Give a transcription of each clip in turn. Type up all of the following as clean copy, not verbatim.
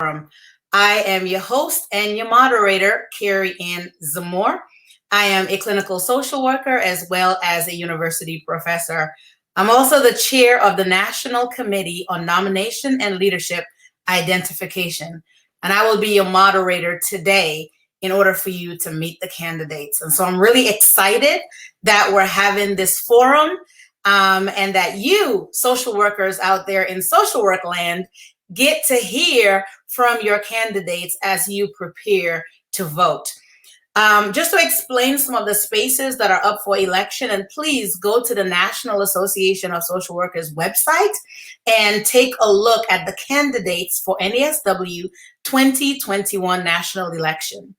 I am your host and your moderator, Carrie Ann Zamore. I am a clinical social worker as well as a university professor. I'm also the chair of the National Committee on Nomination and Leadership Identification, and I will be your moderator today in order for you to meet the candidates. And so I'm really excited that we're having this forum and that you, social workers out there in social work land, get to hear from your candidates as you prepare to vote. Just to explain some of the spaces that are up for election, and please go to the National Association of Social Workers website and take a look at the candidates for NASW 2021 national election.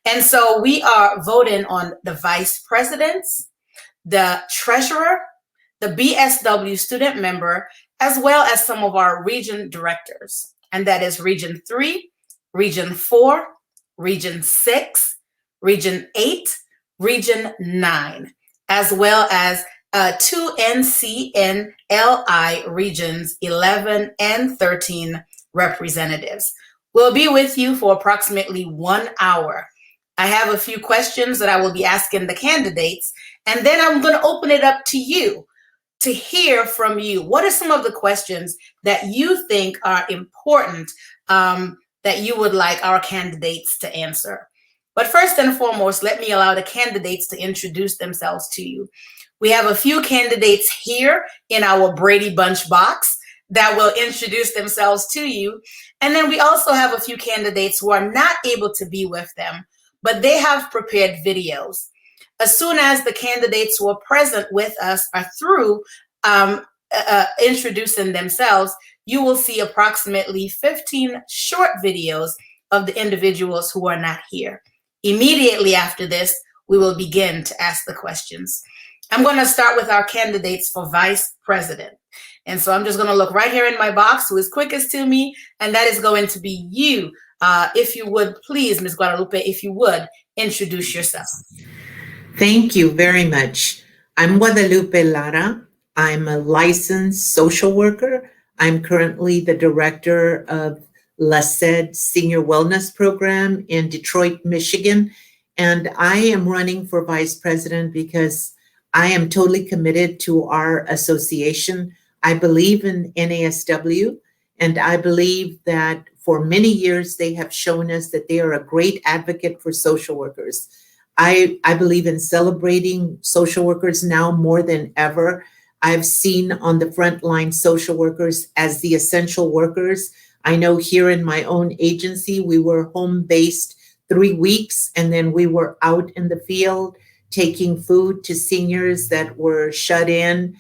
And so we are voting on the vice presidents, the treasurer, the BSW student member, as well as some of our region directors. And that is Region 3, Region 4, Region 6, Region 8, Region 9, as well as 2 NCNLI regions 11 and 13 representatives. We'll be with you for approximately 1 hour. I have a few questions that I will be asking the candidates, and then I'm going to open it up to you to hear from you. What are some of the questions that you think are important that you would like our candidates to answer? But first and foremost, let me allow the candidates to introduce themselves to you. We have a few candidates here in our Brady Bunch box that will introduce themselves to you. And then we also have a few candidates who are not able to be with them, but they have prepared videos. As soon as the candidates who are present with us are through introducing themselves, you will see approximately 15 short videos of the individuals who are not here. Immediately after this, we will begin to ask the questions. I'm going to start with our candidates for vice president. And so I'm just going to look right here in my box who is quickest to me, and that is going to be you. If you would, please, Ms. Guadalupe, if you would, introduce yourself. Thank you very much. I'm Guadalupe Lara. I'm a licensed social worker. I'm currently the director of LASED Senior Wellness Program in Detroit, Michigan. And I am running for vice president because I am totally committed to our association. I believe in NASW, and I believe that for many years they have shown us that they are a great advocate for social workers. I believe in celebrating social workers now more than ever. I've seen on the front line social workers as the essential workers. I know here in my own agency, we were home-based 3 weeks, and then we were out in the field taking food to seniors that were shut in,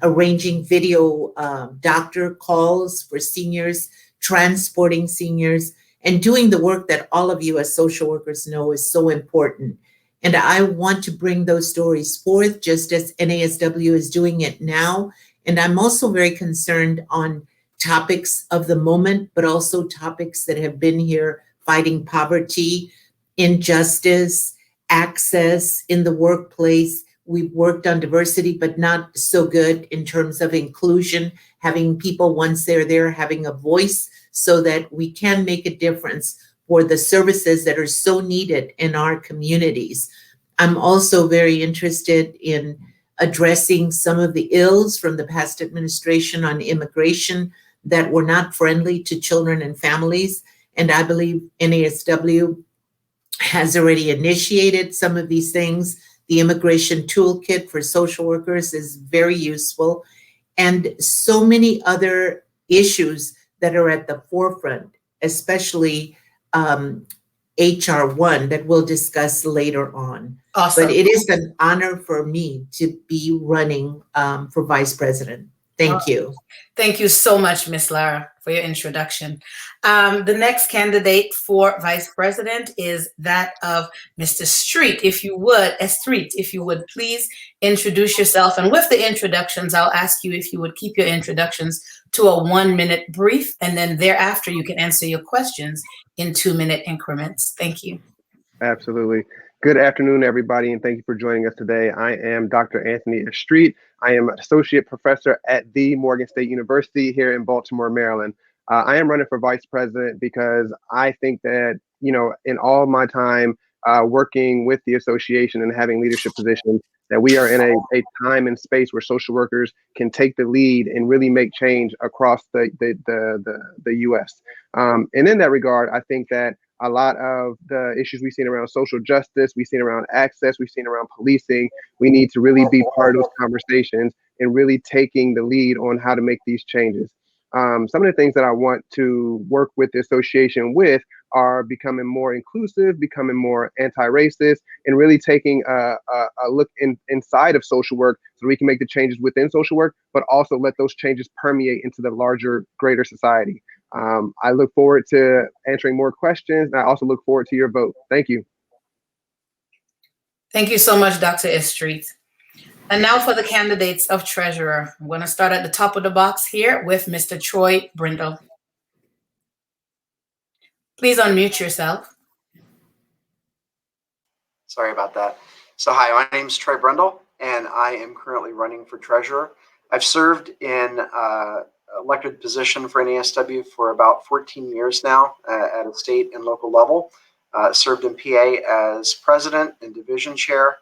arranging video doctor calls for seniors, transporting seniors, and doing the work that all of you as social workers know is so important. And I want to bring those stories forth just as NASW is doing it now. And I'm also very concerned on topics of the moment, but also topics that have been here: fighting poverty, injustice, access in the workplace. We've worked on diversity, but not so good in terms of inclusion, having people, once they're there, having a voice so that we can make a difference for the services that are so needed in our communities. I'm also very interested in addressing some of the ills from the past administration on immigration that were not friendly to children and families. And I believe NASW has already initiated some of these things. The immigration toolkit for social workers is very useful, and so many other issues that are at the forefront, especially HR 1 that we'll discuss later on. Awesome. But it is an honor for me to be running for vice president. Thank you. Thank you so much, Ms. Lara, for your introduction. The next candidate for vice president is that of Mr. Street. If you would please introduce yourself. And with the introductions, I'll ask you if you would keep your introductions to a 1-minute brief, and then thereafter you can answer your questions in 2-minute increments. Thank you. Absolutely. Good afternoon, everybody, and thank you for joining us today. I am Dr. Anthony Street. I am an associate professor at the Morgan State University here in Baltimore, Maryland. I am running for vice president because I think that, in all my time working with the association and having leadership positions, that we are in a time and space where social workers can take the lead and really make change across the U.S. And in that regard, I think that a lot of the issues we've seen around social justice, we've seen around access, we've seen around policing, we need to really be part of those conversations and really taking the lead on how to make these changes. Some of the things that I want to work with the association with are becoming more inclusive, becoming more anti-racist, and really taking a look inside of social work so we can make the changes within social work, but also let those changes permeate into the larger, greater society. I look forward to answering more questions, and I also look forward to your vote. Thank you. Thank you so much, Dr. Estreet. And now for the candidates of treasurer. I'm going to start at the top of the box here with Mr. Troy Brindle. Please unmute yourself. Sorry about that. So hi, my name is Troy Brindle, and I am currently running for treasurer. I've served in elected position for NASW for about 14 years now at a state and local level. Served in PA as president and division chair,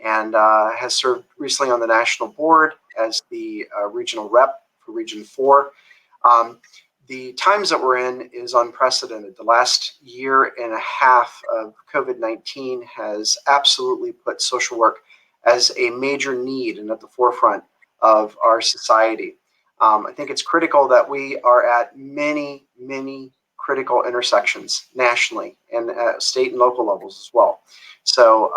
and has served recently on the national board as the regional rep for Region 4. The times that we're in is unprecedented. The last year and a half of COVID-19 has absolutely put social work as a major need and at the forefront of our society. I think it's critical that we are at many, many critical intersections nationally and at state and local levels as well. So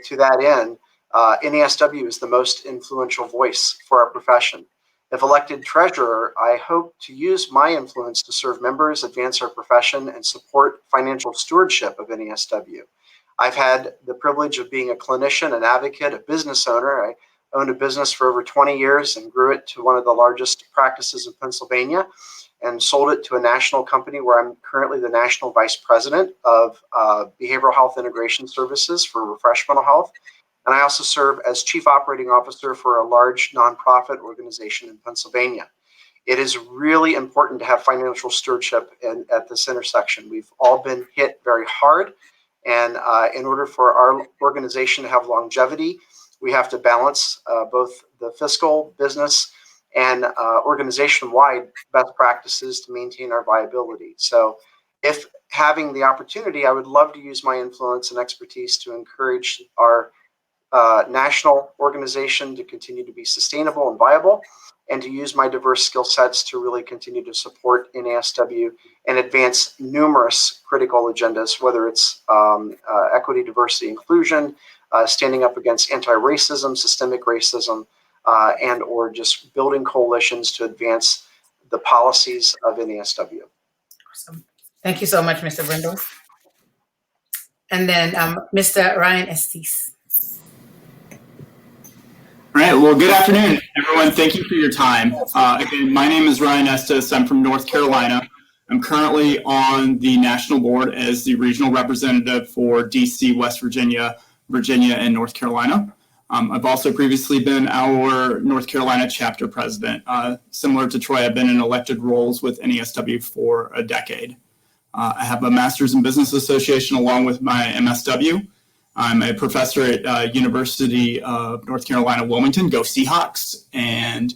to that end, NASW is the most influential voice for our profession. If elected treasurer, I hope to use my influence to serve members, advance our profession, and support financial stewardship of NASW. I've had the privilege of being a clinician, an advocate, a business owner. I owned a business for over 20 years and grew it to one of the largest practices in Pennsylvania and sold it to a national company where I'm currently the national vice president of behavioral health integration services for Refresh Mental Health. And I also serve as chief operating officer for a large nonprofit organization in Pennsylvania. It is really important to have financial stewardship at this intersection. We've all been hit very hard. And in order for our organization to have longevity, we have to balance both the fiscal, business, and organization-wide best practices to maintain our viability. So if having the opportunity, I would love to use my influence and expertise to encourage our national organization to continue to be sustainable and viable, and to use my diverse skill sets to really continue to support NASW and advance numerous critical agendas, whether it's equity, diversity, inclusion, standing up against anti-racism, systemic racism, and or just building coalitions to advance the policies of NASW. Awesome. Thank you so much, Mr. Brindle. And then Mr. Ryan Estes. All right, well, good afternoon, everyone. Thank you for your time. Again, my name is Ryan Estes. I'm from North Carolina. I'm currently on the national board as the regional representative for DC, West Virginia, Virginia, and North Carolina. I've also previously been our North Carolina chapter president. Similar to Troy, I've been in elected roles with NASW for a decade. I have a master's in business association along with my MSW. I'm a professor at University of North Carolina, Wilmington, go Seahawks, and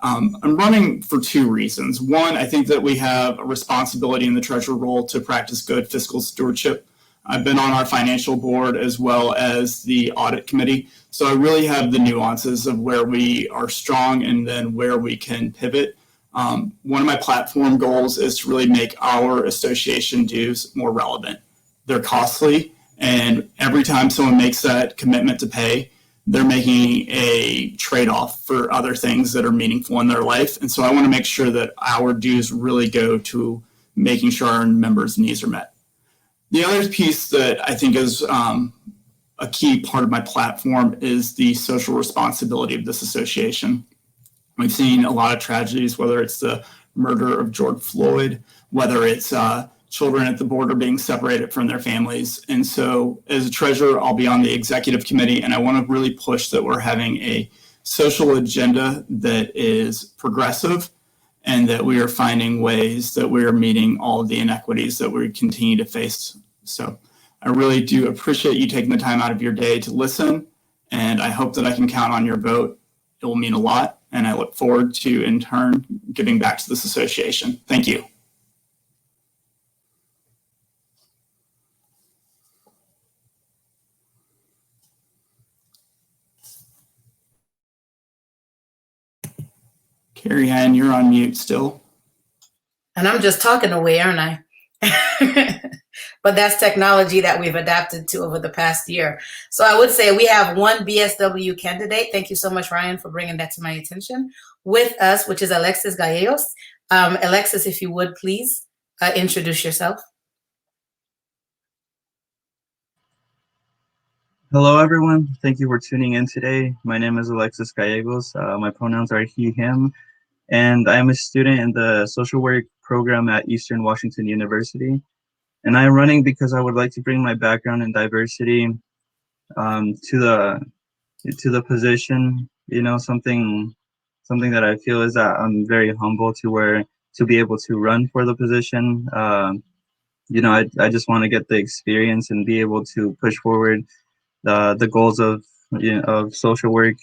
I'm running for two reasons. One, I think that we have a responsibility in the treasurer role to practice good fiscal stewardship. I've been on our financial board as well as the audit committee, so I really have the nuances of where we are strong and then where we can pivot. One of my platform goals is to really make our association dues more relevant. They're costly. And every time someone makes that commitment to pay, they're making a trade-off for other things that are meaningful in their life. And so I want to make sure that our dues really go to making sure our members' needs are met. The other piece that I think is a key part of my platform is the social responsibility of this association. We've seen a lot of tragedies, whether it's the murder of George Floyd, whether it's children at the border being separated from their families. And so as a treasurer, I'll be on the executive committee, and I want to really push that we're having a social agenda that is progressive and that we are finding ways that we are meeting all of the inequities that we continue to face. So I really do appreciate you taking the time out of your day to listen, and I hope that I can count on your vote. It will mean a lot, and I look forward to, in turn, giving back to this association. Thank you. Carrie Ann, you're on mute still. And I'm just talking away, aren't I? But that's technology that we've adapted to over the past year. So I would say we have one BSW candidate. Thank you so much, Ryan, for bringing that to my attention. With us, which is Alexis Gonzales. Alexis, if you would please introduce yourself. Hello, everyone. Thank you for tuning in today. My name is Alexis Gallegos. My pronouns are he, him, and I am a student in the social work program at Eastern Washington University. And I am running because I would like to bring my background in diversity to the position. You know, something that I feel is that I'm very humble to be able to run for the position. You know, I just want to get the experience and be able to push forward the goals of social work.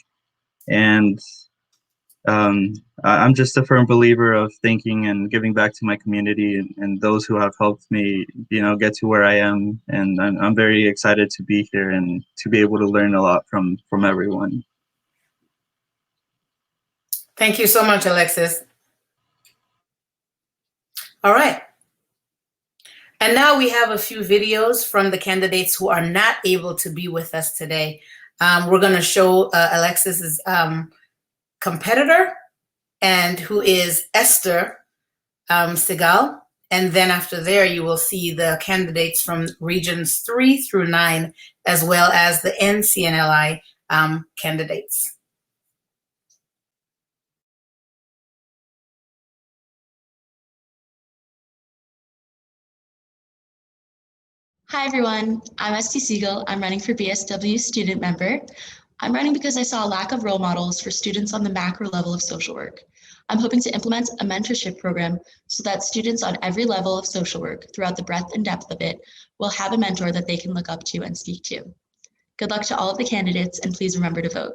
And I'm just a firm believer of thinking and giving back to my community and those who have helped me, you know, get to where I am. And I'm very excited to be here and to be able to learn a lot from everyone. Thank you so much, Alexis. All right. And now we have a few videos from the candidates who are not able to be with us today. We're going to show Alexis's competitor, and who is Esther Siegel. And then after there, you will see the candidates from regions 3 through 9, as well as the NCNLI candidates. Hi everyone, I'm Estes Siegel. I'm running for BSW student member. I'm running because I saw a lack of role models for students on the macro level of social work. I'm hoping to implement a mentorship program so that students on every level of social work throughout the breadth and depth of it will have a mentor that they can look up to and speak to. Good luck to all of the candidates, and please remember to vote.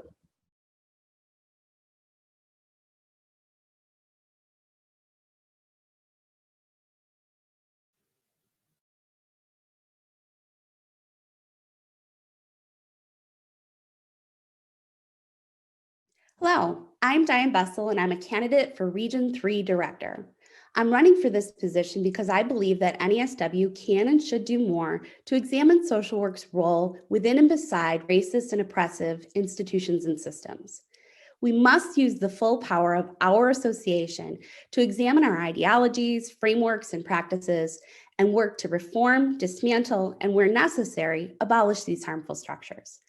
Hello, I'm Diane Bessel, and I'm a candidate for Region 3 Director. I'm running for this position because I believe that NASW can and should do more to examine social work's role within and beside racist and oppressive institutions and systems. We must use the full power of our association to examine our ideologies, frameworks, and practices, and work to reform, dismantle, and where necessary, abolish these harmful structures.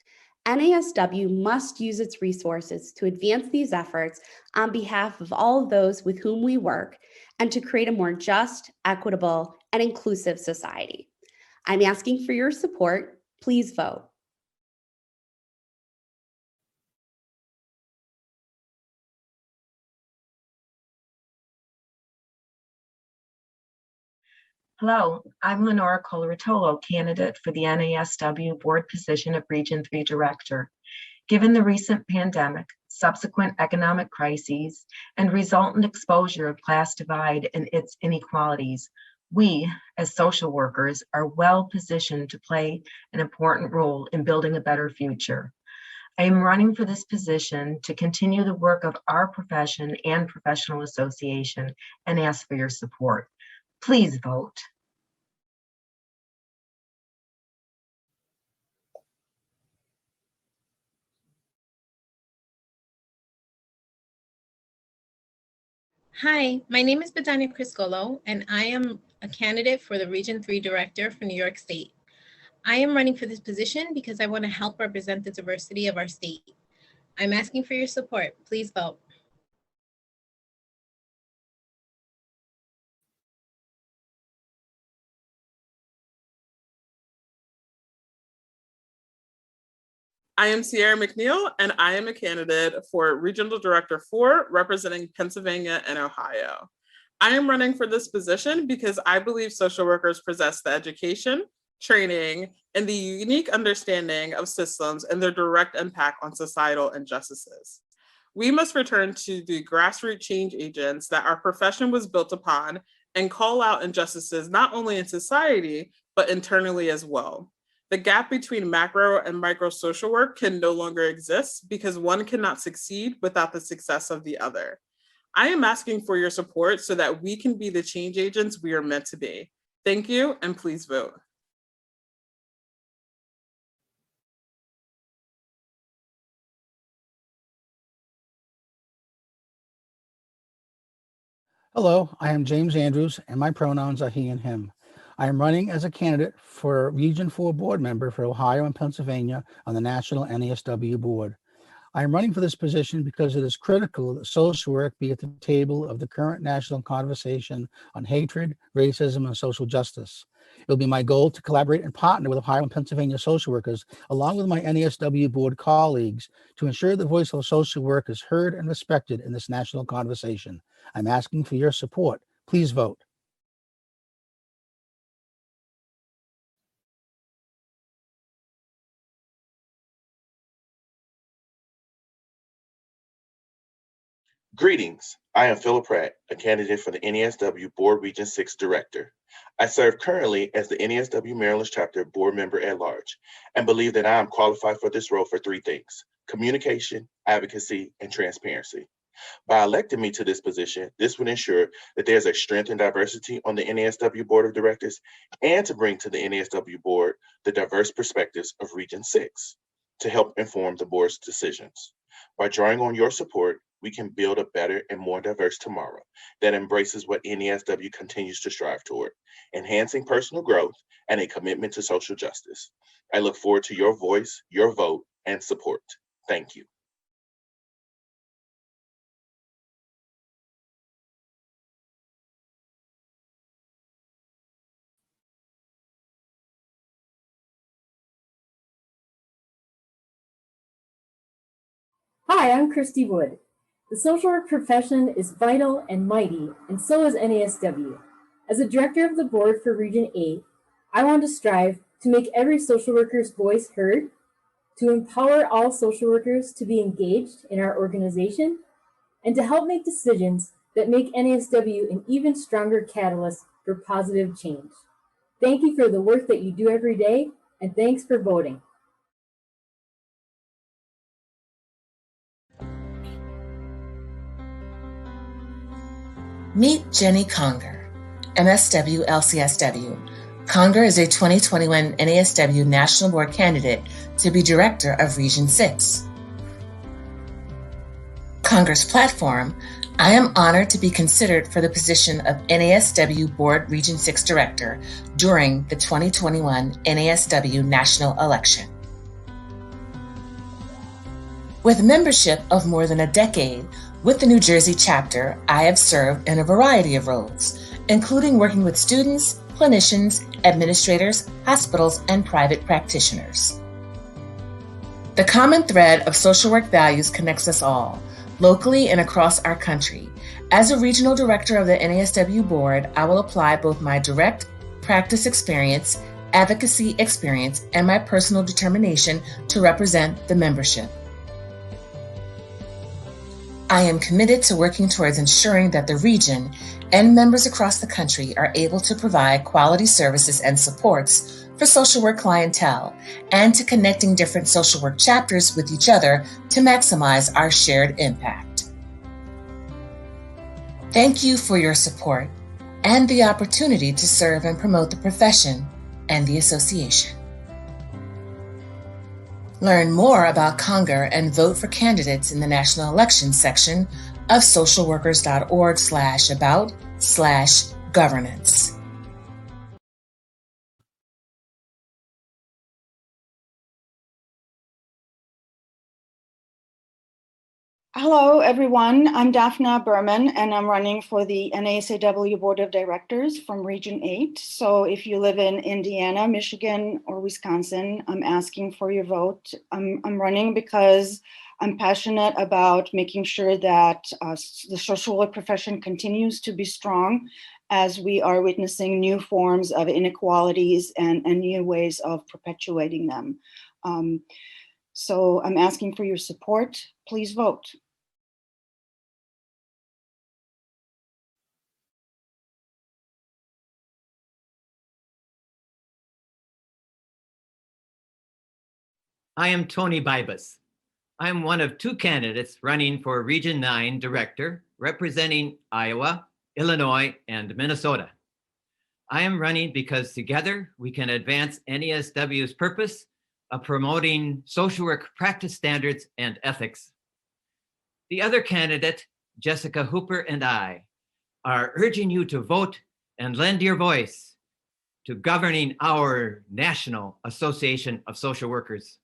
NASW must use its resources to advance these efforts on behalf of all of those with whom we work and to create a more just, equitable, and inclusive society. I'm asking for your support. Please vote. Hello, I'm Lorena Coloratolo, candidate for the NASW board position of Region 3 Director. Given the recent pandemic, subsequent economic crises, and resultant exposure of class divide and its inequalities, we, as social workers, are well positioned to play an important role in building a better future. I am running for this position to continue the work of our profession and professional association and ask for your support. Please vote. Hi, my name is Bedia Criscolo, and I am a candidate for the Region 3 Director for New York State. I am running for this position because I want to help represent the diversity of our state. I'm asking for your support. Please vote. I am Sierra McNeil, and I am a candidate for Regional Director 4, representing Pennsylvania and Ohio. I am running for this position because I believe social workers possess the education, training, and the unique understanding of systems and their direct impact on societal injustices. We must return to the grassroots change agents that our profession was built upon and call out injustices not only in society, but internally as well. The gap between macro and micro social work can no longer exist because one cannot succeed without the success of the other. I am asking for your support so that we can be the change agents we are meant to be. Thank you, and please vote. Hello, I am James Andrews, and my pronouns are he and him. I am running as a candidate for Region 4 board member for Ohio and Pennsylvania on the National NASW board. I am running for this position because it is critical that social work be at the table of the current national conversation on hatred, racism, and social justice. It will be my goal to collaborate and partner with Ohio and Pennsylvania social workers, along with my NASW board colleagues, to ensure the voice of social work is heard and respected in this national conversation. I'm asking for your support. Please vote. Greetings. I am Phillip Pratt, a candidate for the NASW Board Region 6 Director. I serve currently as the NASW Maryland Chapter Board Member at Large and believe that I am qualified for this role for three things: communication, advocacy, and transparency. By electing me to this position, this would ensure that there's a strength and diversity on the NASW Board of Directors and to bring to the NASW Board the diverse perspectives of Region 6 to help inform the board's decisions. By drawing on your support, we can build a better and more diverse tomorrow that embraces what NASW continues to strive toward, enhancing personal growth and a commitment to social justice. I look forward to your voice, your vote, and support. Thank you. Hi, I'm Christy Wood. The social work profession is vital and mighty, and so is NASW. As a director of the board for Region 8, I want to strive to make every social worker's voice heard, to empower all social workers to be engaged in our organization, and to help make decisions that make NASW an even stronger catalyst for positive change. Thank you for the work that you do every day, and thanks for voting. Meet Jenny Conger, MSW LCSW. Conger is a 2021 NASW National Board candidate to be Director of Region 6. Conger's platform: I am honored to be considered for the position of NASW Board Region 6 Director during the 2021 NASW National Election. With membership of more than a decade with the New Jersey chapter, I have served in a variety of roles, including working with students, clinicians, administrators, hospitals, and private practitioners. The common thread of social work values connects us all, locally and across our country. As a regional director of the NASW board, I will apply both my direct practice experience, advocacy experience, and my personal determination to represent the membership. I am committed to working towards ensuring that the region and members across the country are able to provide quality services and supports for social work clientele, and to connecting different social work chapters with each other to maximize our shared impact. Thank you for your support and the opportunity to serve and promote the profession and the association. Learn more about Conger and vote for candidates in the national elections section of socialworkers.org/about/governance. Hello, everyone. I'm Daphne Berman, and I'm running for the NASW Board of Directors from Region 8. So if you live in Indiana, Michigan, or Wisconsin, I'm asking for your vote. I'm running because I'm passionate about making sure that the social work profession continues to be strong as we are witnessing new forms of inequalities and new ways of perpetuating them. So I'm asking for your support. Please vote. I am Tony Bybus. I'm one of two candidates running for Region 9 Director, representing Iowa, Illinois, and Minnesota. I am running because together we can advance NASW's purpose of promoting social work practice standards and ethics. The other candidate, Jessica Hooper, and I are urging you to vote and lend your voice to governing our National Association of Social Workers.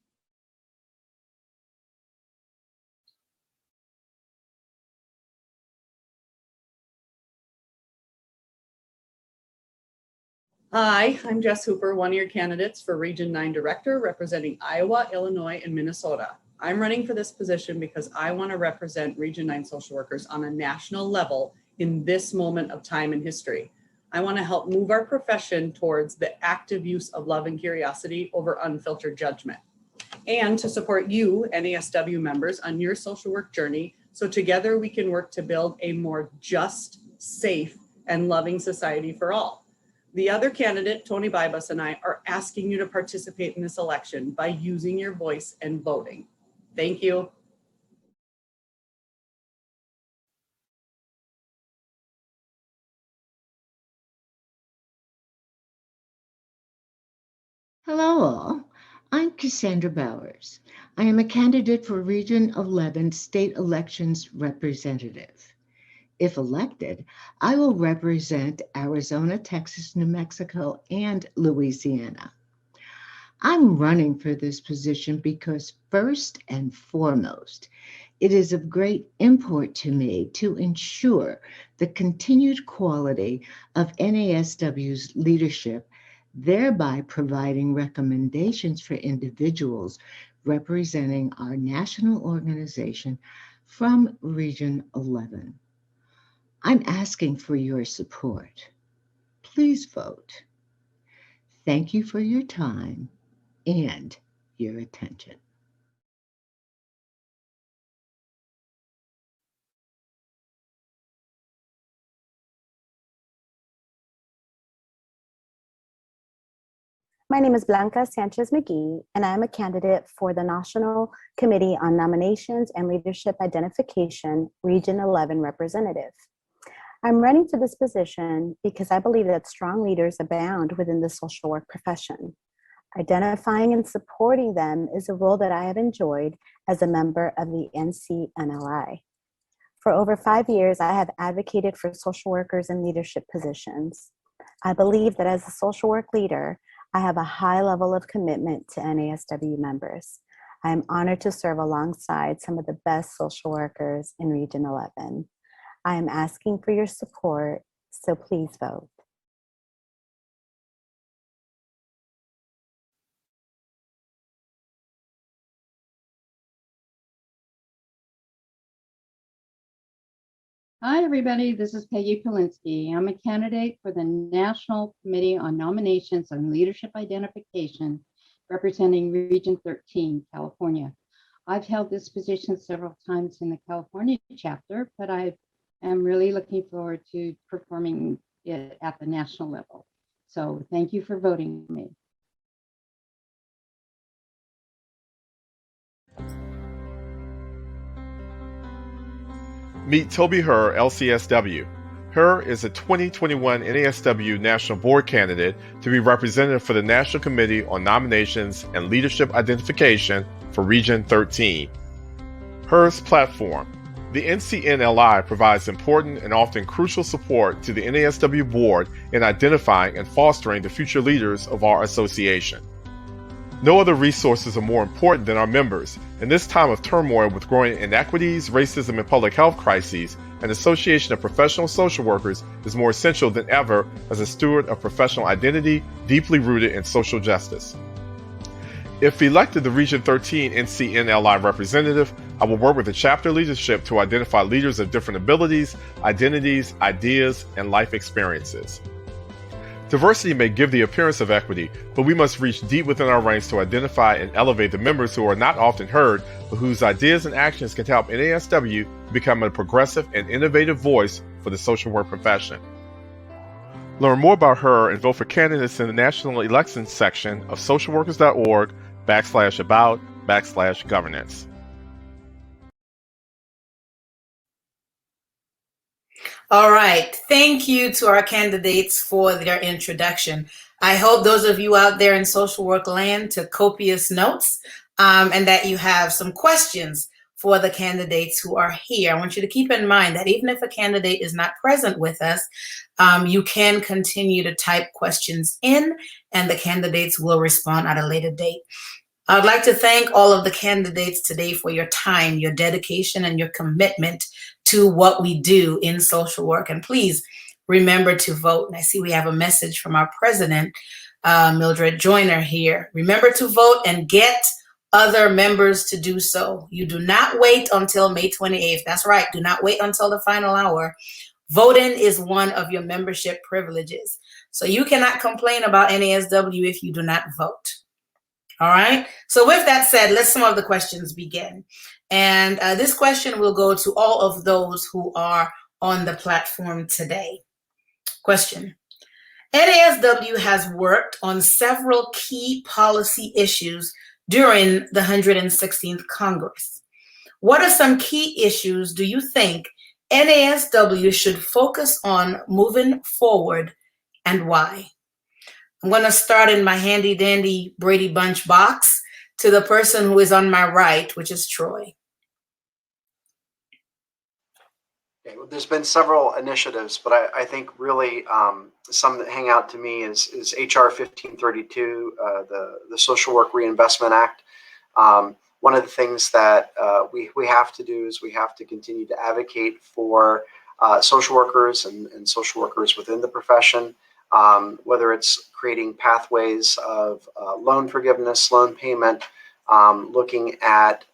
Hi, I'm Jess Hooper, one of your candidates for Region 9 Director, representing Iowa, Illinois, and Minnesota. I'm running for this position because I want to represent Region 9 social workers on a national level in this moment of time in history. I want to help move our profession towards the active use of love and curiosity over unfiltered judgment, and to support you, NASW members, on your social work journey, so together we can work to build a more just, safe, and loving society for all. The other candidate, Tony Bybus, and I are asking you to participate in this election by using your voice and voting. Thank you. Hello all, I'm Cassandra Bowers. I am a candidate for Region 11 State Elections Representative. If elected, I will represent Arizona, Texas, New Mexico, and Louisiana. I'm running for this position because first and foremost, it is of great import to me to ensure the continued quality of NASW's leadership, thereby providing recommendations for individuals representing our national organization from Region 11. I'm asking for your support. Please vote. Thank you for your time and your attention. My name is Blanca SanchezMcGee, and I am a candidate for the National Committee on Nominations and Leadership Identification, Region 11 Representative. I'm running for this position because I believe that strong leaders abound within the social work profession. Identifying and supporting them is a role that I have enjoyed as a member of the NCNLI. For over 5 years, I have advocated for social workers in leadership positions. I believe that as a social work leader, I have a high level of commitment to NASW members. I am honored to serve alongside some of the best social workers in Region 11. I am asking for your support, so please vote. Hi, everybody. This is Peggy Palinski. I'm a candidate for the National Committee on Nominations and Leadership Identification, representing Region 13, California. I've held this position several times in the California chapter, but I am really looking forward to performing it at the national level. So thank you for voting me. Meet Toby Herr, LCSW. Herr is a 2021 NASW National Board candidate to be representative for the National Committee on Nominations and Leadership Identification for Region 13. Herr's platform. The NCNLI provides important and often crucial support to the NASW Board in identifying and fostering the future leaders of our association. No other resources are more important than our members. In this time of turmoil with growing inequities, racism, and public health crises, an association of professional social workers is more essential than ever as a steward of professional identity deeply rooted in social justice. If elected the Region 13 NCNLI representative, I will work with the chapter leadership to identify leaders of different abilities, identities, ideas, and life experiences. Diversity may give the appearance of equity, but we must reach deep within our ranks to identify and elevate the members who are not often heard, but whose ideas and actions can help NASW become a progressive and innovative voice for the social work profession. Learn more about her and vote for candidates in the National Elections section of socialworkers.org/about/governance. All right. Thank you to our candidates for their introduction. I hope those of you out there in social work land took copious notes and that you have some questions for the candidates who are here. I want you to keep in mind that even if a candidate is not present with us, you can continue to type questions in and the candidates will respond at a later date. I'd like to thank all of the candidates today for your time, your dedication, and your commitment to what we do in social work. And please remember to vote. And I see we have a message from our president, Mildred Joyner here. Remember to vote and get other members to do so. You do not wait until May 28th. That's right. Do not wait until the final hour. Voting is one of your membership privileges. So you cannot complain about NASW if you do not vote. All right. So with that said, let's some of the questions begin. And this question will go to all of those who are on the platform today. Question. NASW has worked on several key policy issues during the 116th Congress. What are some key issues do you think NASW should focus on moving forward and why? I'm going to start in my handy dandy Brady Bunch box to the person who is on my right, which is Troy. Okay, well, there's been several initiatives, but I think really some that hang out to me is HR 1532, the Social Work Reinvestment Act. One of the things that we have to do is we have to continue to advocate for social workers and social workers within the profession. Whether it's creating pathways of loan forgiveness, loan payment, looking at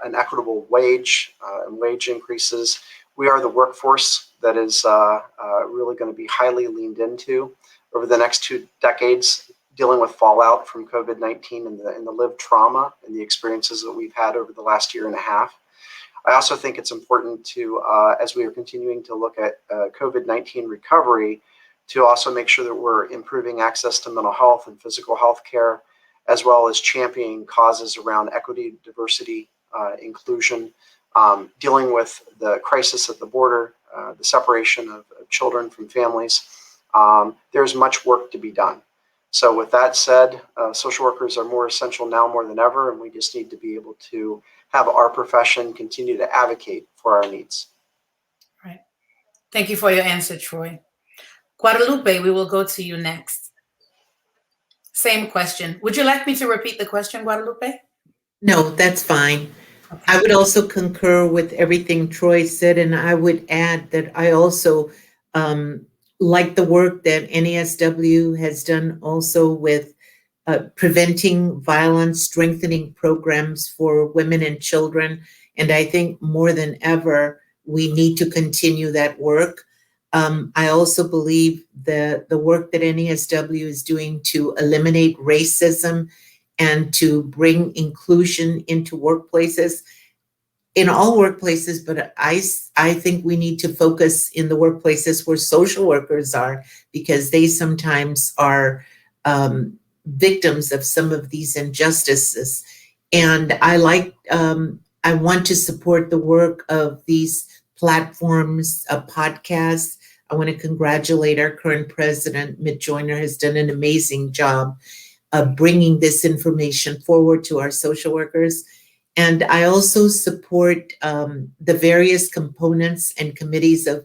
an equitable wage and wage increases. We are the workforce that is really going to be highly leaned into over the next 2 decades, dealing with fallout from COVID-19 and the lived trauma and the experiences that we've had over the last year and a half. I also think it's important to, as we are continuing to look at COVID-19 recovery, to also make sure that we're improving access to mental health and physical health care, as well as championing causes around equity, diversity, inclusion, dealing with the crisis at the border, the separation of children from families. There's much work to be done. So with that said, social workers are more essential now more than ever, and we just need to be able to have our profession continue to advocate for our needs. Right. Thank you for your answer, Troy. Guadalupe, we will go to you next. Same question. Would you like me to repeat the question, Guadalupe? No, that's fine. Okay. I would also concur with everything Troy said, and I would add that I also like the work that NASW has done also with preventing violence, strengthening programs for women and children. And I think more than ever, we need to continue that work. I also believe the work that NASW is doing to eliminate racism and to bring inclusion into workplaces, in all workplaces, but I think we need to focus in the workplaces where social workers are, because they sometimes are victims of some of these injustices. And I want to support the work of these platforms, podcasts. I want to congratulate our current president, Ms. Joyner, has done an amazing job of bringing this information forward to our social workers. And I also support the various components and committees of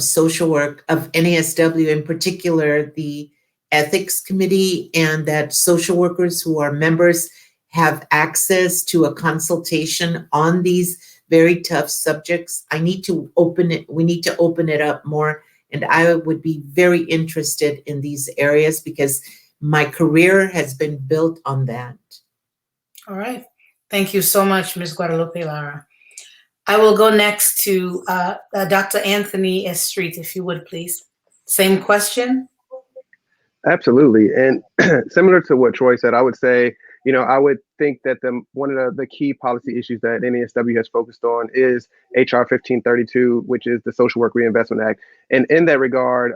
social work, of NASW, in particular, the ethics committee and that social workers who are members have access to a consultation on these very tough subjects. We need to open it up more. And I would be very interested in these areas because my career has been built on that. All right. Thank you so much, Ms. Guadalupe Lara. I will go next to Dr. Anthony Estreet, if you would, please. Same question. Absolutely. And similar to what Troy said, I would say, I would think that one of the key policy issues that NASW has focused on is HR 1532, which is the Social Work Reinvestment Act. And in that regard,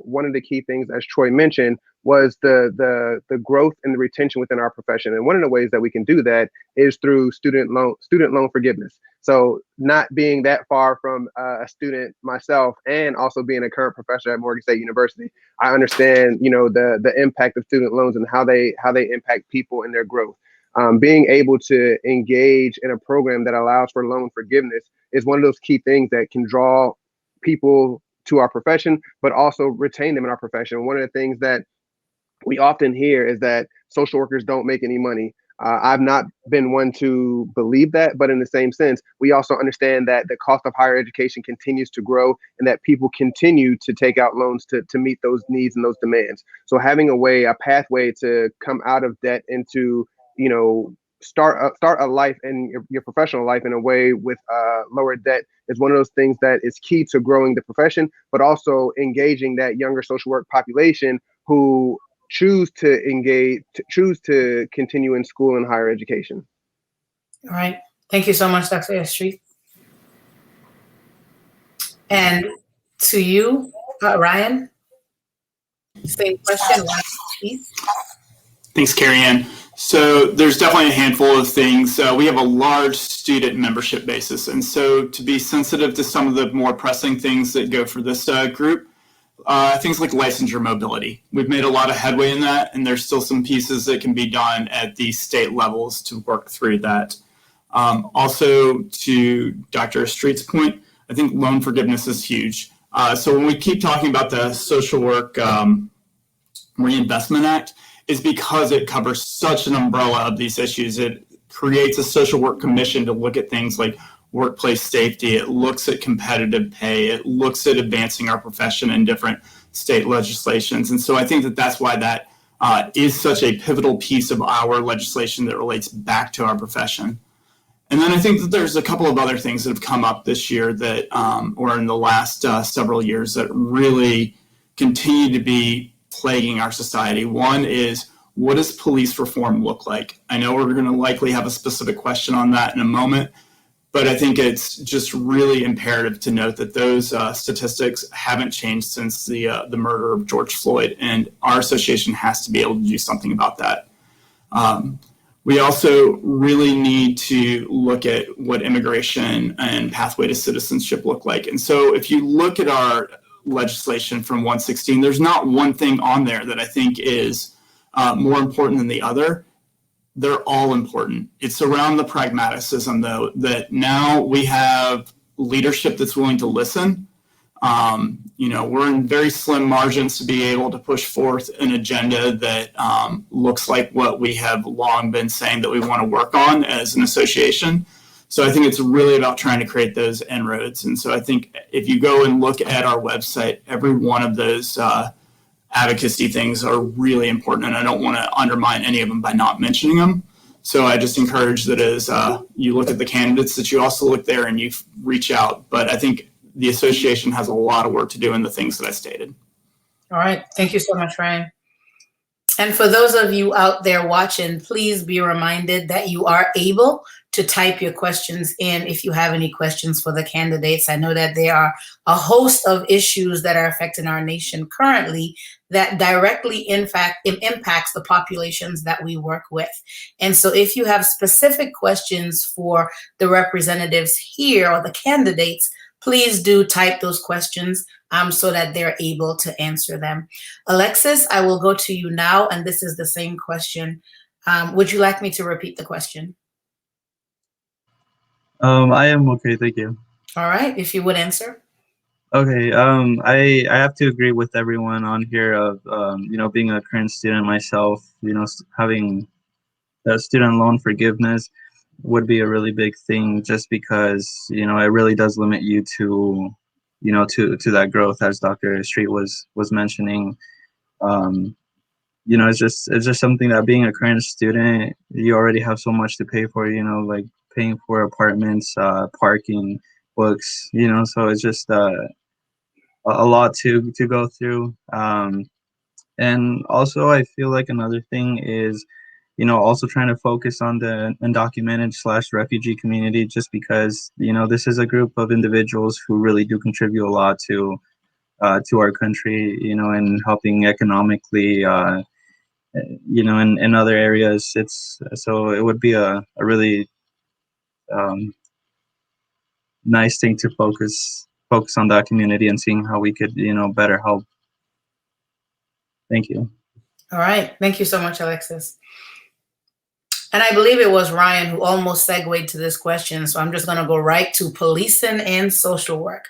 one of the key things, as Troy mentioned, was the growth and the retention within our profession. And one of the ways that we can do that is through student loan forgiveness. So not being that far from a student myself and also being a current professor at Morgan State University, I understand, the impact of student loans and how they impact people and their growth. Being able to engage in a program that allows for loan forgiveness is one of those key things that can draw people to our profession, but also retain them in our profession. One of the things that we often hear is that social workers don't make any money. I've not been one to believe that, but in the same sense, we also understand that the cost of higher education continues to grow and that people continue to take out loans to meet those needs and those demands. So having a pathway to come out of debt into, start a life in your professional life in a way with lower debt is one of those things that is key to growing the profession, but also engaging that younger social work population who choose to continue in school and higher education. All right. Thank you so much, Dr. Estreet. And to you, Ryan, same question, please. Thanks, Carrie Ann. So there's definitely a handful of things. We have a large student membership basis. And so to be sensitive to some of the more pressing things that go for this group, things like licensure mobility. We've made a lot of headway in that, and there's still some pieces that can be done at the state levels to work through that. Also, to Dr. Estreet's point, I think loan forgiveness is huge. So when we keep talking about the Social Work Reinvestment Act, is because it covers such an umbrella of these issues. It creates a social work commission to look at things like workplace safety. It looks at competitive pay. It looks at advancing our profession in different state legislations. And so I think that that's why that is such a pivotal piece of our legislation that relates back to our profession. And then I think that there's a couple of other things that have come up this year that, or in the last several years, that really continue to be plaguing our society. One is, what does police reform look like? I know we're going to likely have a specific question on that in a moment, but I think it's just really imperative to note that those statistics haven't changed since the murder of George Floyd, and our association has to be able to do something about that. We also really need to look at what immigration and pathway to citizenship look like. And so if you look at our legislation from 116, there's not one thing on there that I think is more important than the other. They're all important. It's around the pragmaticism, though, that now we have leadership that's willing to listen. We're in very slim margins to be able to push forth an agenda that looks like what we have long been saying that we want to work on as an association. So I think it's really about trying to create those inroads. And so I think if you go and look at our website, every one of those advocacy things are really important. And I don't want to undermine any of them by not mentioning them. So I just encourage that as you look at the candidates, that you also look there and you reach out. But I think the association has a lot of work to do in the things that I stated. All right. Thank you so much, Ryan. And for those of you out there watching, please be reminded that you are able to type your questions in if you have any questions for the candidates. I know that there are a host of issues that are affecting our nation currently that directly impacts the populations that we work with. And so if you have specific questions for the representatives here or the candidates, please do type those questions so that they're able to answer them. Alexis, I will go to you now, and this is the same question. Would you like me to repeat the question? I am okay, thank you. All right, if you would answer. Okay, I have to agree with everyone on here of being a current student myself, having a student loan forgiveness would be a really big thing, just because it really does limit you to to that growth, as Dr. Street was mentioning. It's just something that, being a current student, you already have so much to pay for, like paying for apartments, parking, books, so it's just a lot to go through. And also, I feel like another thing is, also trying to focus on the undocumented/refugee community, just because, this is a group of individuals who really do contribute a lot to our country, and helping economically, in other areas. So it would be a really nice thing to focus on that community and seeing how we could, better help. Thank you. All right. Thank you so much, Alexis. And I believe it was Ryan who almost segued to this question. So I'm just going to go right to policing and social work.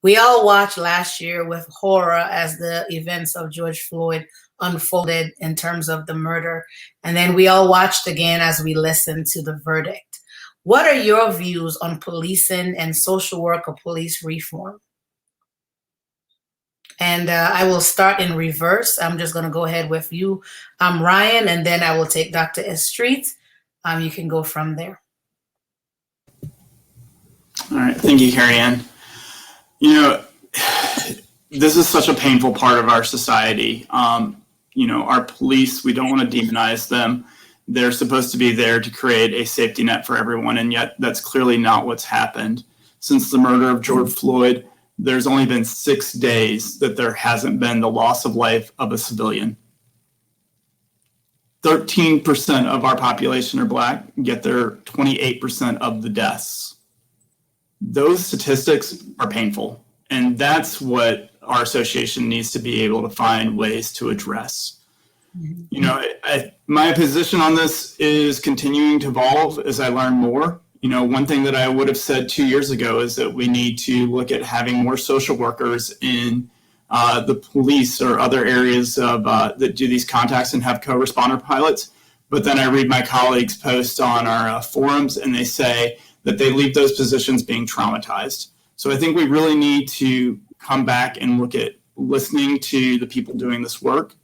We all watched last year with horror as the events of George Floyd unfolded in terms of the murder. And then we all watched again as we listened to the verdict. What are your views on policing and social work or police reform? And I will start in reverse. I'm just going to go ahead with you, Ryan, and then I will take Dr. Estreet. You can go from there. All right. Thank you, Carrie Ann. This is such a painful part of our society. Our police, we don't want to demonize them. They're supposed to be there to create a safety net for everyone, and yet that's clearly not what's happened. Since the murder of George Floyd, there's only been 6 days that there hasn't been the loss of life of a civilian. 13% of our population are Black, yet they're 28% of the deaths. Those statistics are painful, and that's what our association needs to be able to find ways to address. My position on this is continuing to evolve as I learn more. One thing that I would have said 2 years ago is that we need to look at having more social workers in the police or other areas of that do these contacts and have co-responder pilots. But then I read my colleagues' posts on our forums, and they say that they leave those positions being traumatized. So I think we really need to come back and look at listening to the people doing this work.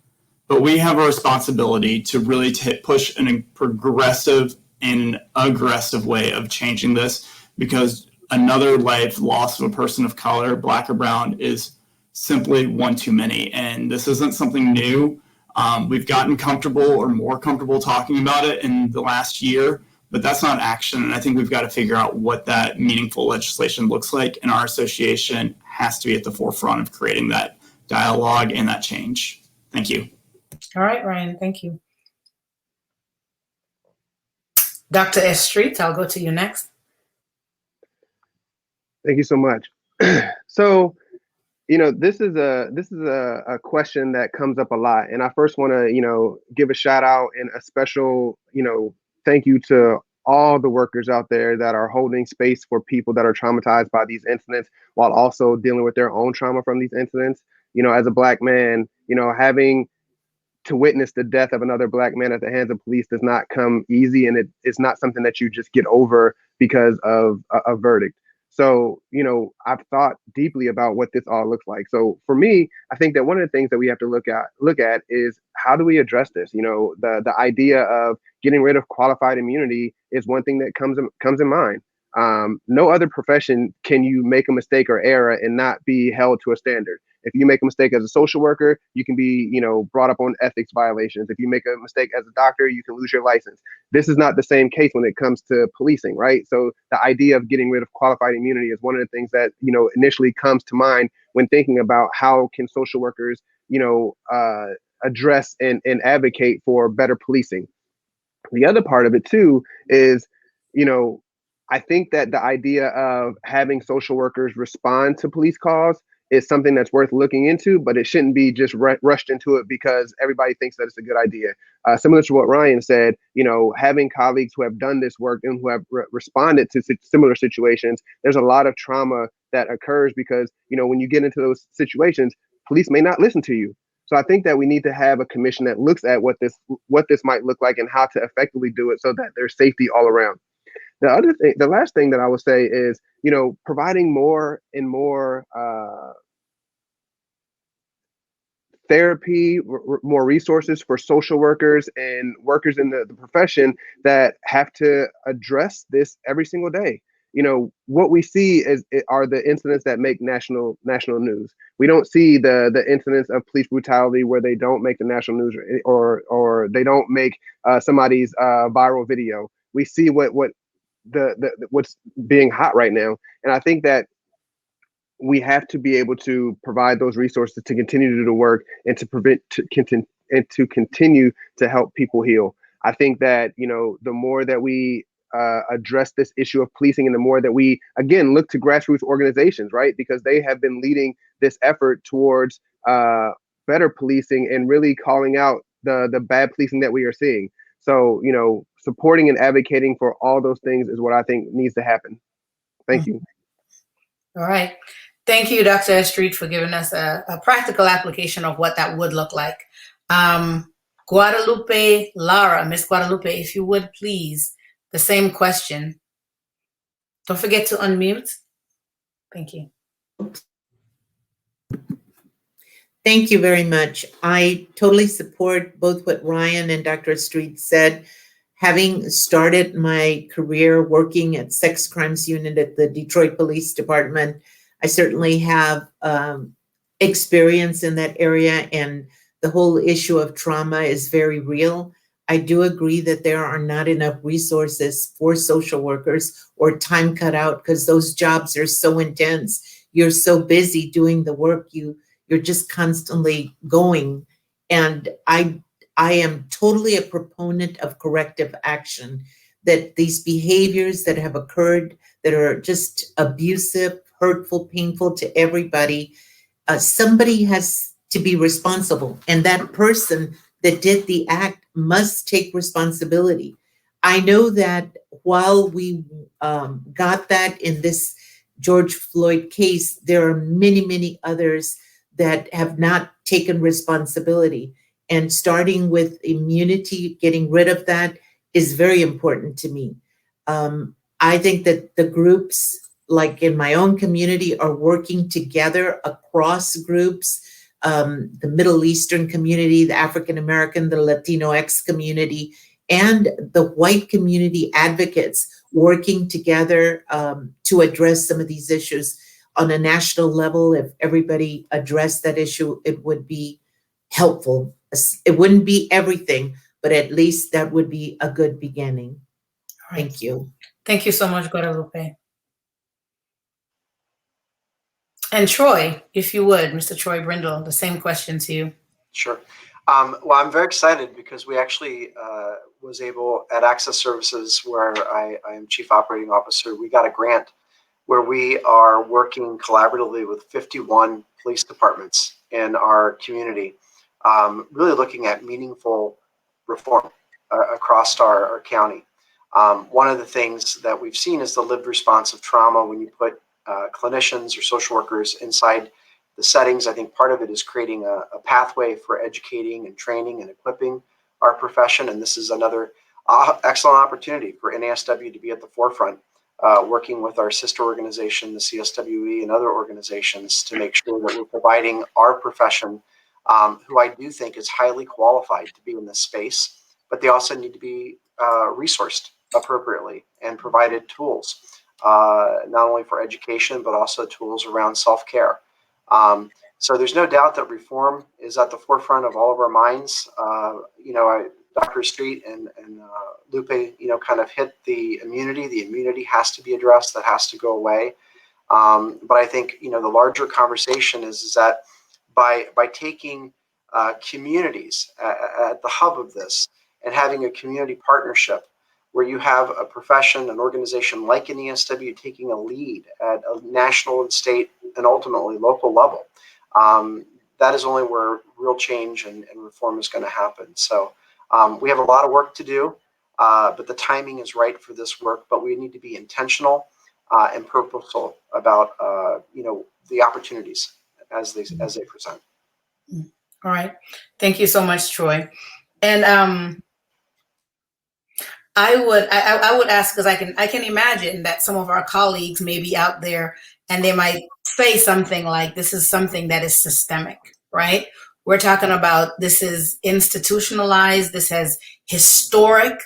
But we have a responsibility to really push in a progressive and aggressive way of changing this, because another life loss of a person of color, Black or brown, is simply one too many. And this isn't something new. We've gotten comfortable or more comfortable talking about it in the last year, but that's not action. And I think we've got to figure out what that meaningful legislation looks like. And our association has to be at the forefront of creating that dialogue and that change. Thank you. All right, Ryan, thank you. Dr. Estreet, I'll go to you next. Thank you so much. So, this is a question that comes up a lot, and I first want to give a shout out and a special thank you to all the workers out there that are holding space for people that are traumatized by these incidents, while also dealing with their own trauma from these incidents. As a Black man, having to witness the death of another Black man at the hands of police does not come easy, and it's not something that you just get over because of a verdict. So, I've thought deeply about what this all looks like. So for me, I think that one of the things that we have to look at is, how do we address this? The idea of getting rid of qualified immunity is one thing that comes in mind. No other profession can you make a mistake or error and not be held to a standard. If you make a mistake as a social worker, you can be, brought up on ethics violations. If you make a mistake as a doctor, you can lose your license. This is not the same case when it comes to policing, right? So the idea of getting rid of qualified immunity is one of the things that, initially comes to mind when thinking about how can social workers, address and advocate for better policing. The other part of it too is, I think that the idea of having social workers respond to police calls is something that's worth looking into, but it shouldn't be just rushed into it because everybody thinks that it's a good idea. Similar to what Ryan said, having colleagues who have done this work and who have responded to similar situations, there's a lot of trauma that occurs because, when you get into those situations, police may not listen to you. So I think that we need to have a commission that looks at what this might look like and how to effectively do it so that there's safety all around. The last thing that I would say is, providing more and more therapy, more resources for social workers and workers in the profession that have to address this every single day. What we see are the incidents that make national news. We don't see the incidents of police brutality where they don't make the national news or they don't make somebody's viral video. We see what's being hot right now, and I think that we have to be able to provide those resources to continue to do the work and to continue to help people heal. I think that, the more that we address this issue of policing and the more that we, again, look to grassroots organizations, right? Because they have been leading this effort towards better policing and really calling out the bad policing that we are seeing. So, supporting and advocating for all those things is what I think needs to happen. Thank you. All right. Thank you, Dr. Estreet, for giving us a practical application of what that would look like. Guadalupe Lara, Miss Guadalupe, if you would please, the same question. Don't forget to unmute. Thank you. Thank you very much. I totally support both what Ryan and Dr. Estreet said. Having started my career working at Sex Crimes Unit at the Detroit Police Department, I certainly have experience in that area, and the whole issue of trauma is very real. I do agree that there are not enough resources for social workers or time cut out because those jobs are so intense. You're so busy doing the work, you're just constantly going. And I am totally a proponent of corrective action, that these behaviors that have occurred that are just abusive, hurtful, painful to everybody, somebody has to be responsible. And that person that did the act must take responsibility. I know that while we got that in this George Floyd case, there are many, many others that have not taken responsibility. And starting with immunity, getting rid of that is very important to me. I think that the groups, like in my own community, are working together across groups, the Middle Eastern community, the African American, the Latinx community, and the white community advocates working together to address some of these issues on a national level. If everybody addressed that issue, it would be helpful. It wouldn't be everything, but at least that would be a good beginning. Thank you. Thank you so much, Guadalupe. And Troy, if you would, Mr. Troy Brindle, the same question to you. Sure. Well, I'm very excited because we actually was able at Access Services, where I am Chief Operating Officer, we got a grant where we are working collaboratively with 51 police departments in our community, really looking at meaningful reform across our county. One of the things that we've seen is the lived response of trauma when you put clinicians or social workers inside the settings. I think part of it is creating a pathway for educating and training and equipping our profession. And this is another excellent opportunity for NASW to be at the forefront, working with our sister organization, the CSWE, and other organizations to make sure that we're providing our profession, who I do think is highly qualified to be in this space, but they also need to be resourced appropriately and provided tools, not only for education, but also tools around self-care. So there's no doubt that reform is at the forefront of all of our minds. Dr. Street and Lupe, kind of hit the immunity. The immunity has to be addressed. That has to go away. But I think, the larger conversation is that by taking communities at the hub of this and having a community partnership where you have a profession, an organization like NASW taking a lead at a national and state and ultimately local level, that is only where real change and reform is going to happen. So we have a lot of work to do, but the timing is right for this work, but we need to be intentional. and purposeful about the opportunities as they present. All right. Thank you so much, Troy. And I would ask, because I can imagine that some of our colleagues may be out there and they might say something like, this is something that is systemic, right? We're talking about this is institutionalized, this has historic